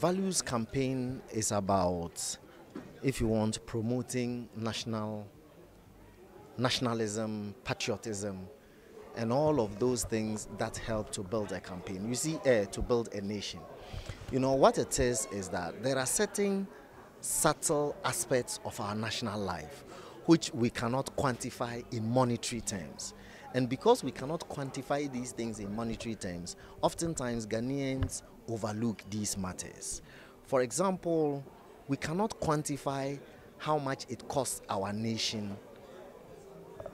values campaign is about, if you want, promoting nationalism, patriotism, and all of those things that help to build a campaign. You see, to build a nation. You know, what it is that there are certain subtle aspects of our national life which we cannot quantify in monetary terms. And because we cannot quantify these things in monetary terms, oftentimes Ghanaians overlook these matters. For example, we cannot quantify how much it costs our nation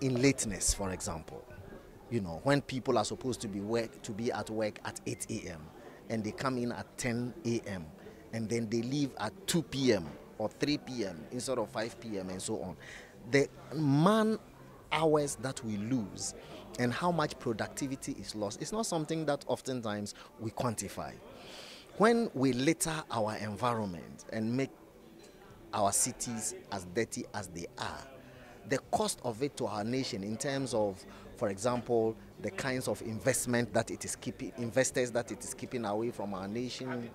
in lateness, for example. You know, when people are supposed to be at work at 8 a.m. and they come in at 10 a.m. and then they leave at 2 p.m. or 3 p.m. instead of 5 p.m. and so on. The man hours that we lose and how much productivity is lost is not something that oftentimes we quantify. When we litter our environment and make our cities as dirty as they are, the cost of it to our nation in terms of, for example, the kinds of investment that it is keeping, investors that it is keeping away from our nation,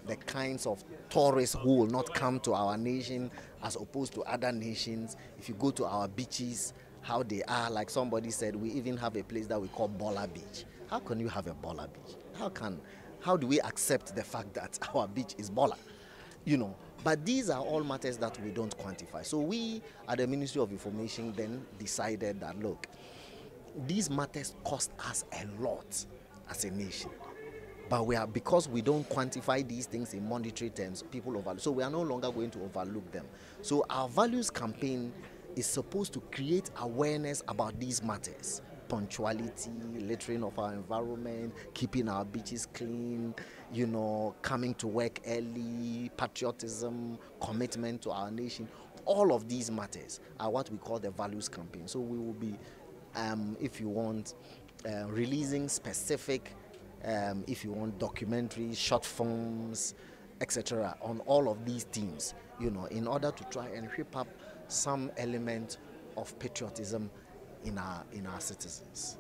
the kinds of tourists who will not come to our nation as opposed to other nations. If you go to our beaches, how they are, like somebody said, we even have a place that we call Bola Beach. How can you have a Bola Beach? How do we accept the fact that our beach is Bola? You know, but these are all matters that we don't quantify. So we at the Ministry of Information then decided that, look, these matters cost us a lot as a nation. But because we don't quantify these things in monetary terms, people overlook. So we are no longer going to overlook them. So our values campaign is supposed to create awareness about these matters. Punctuality, littering of our environment, keeping our beaches clean, you know, coming to work early, patriotism, commitment to our nation. All of these matters are what we call the values campaign. So we will be, if you want, releasing specific, if you want, documentaries, short films, etc. on all of these themes, you know, in order to try and whip up some element of patriotism in our citizens.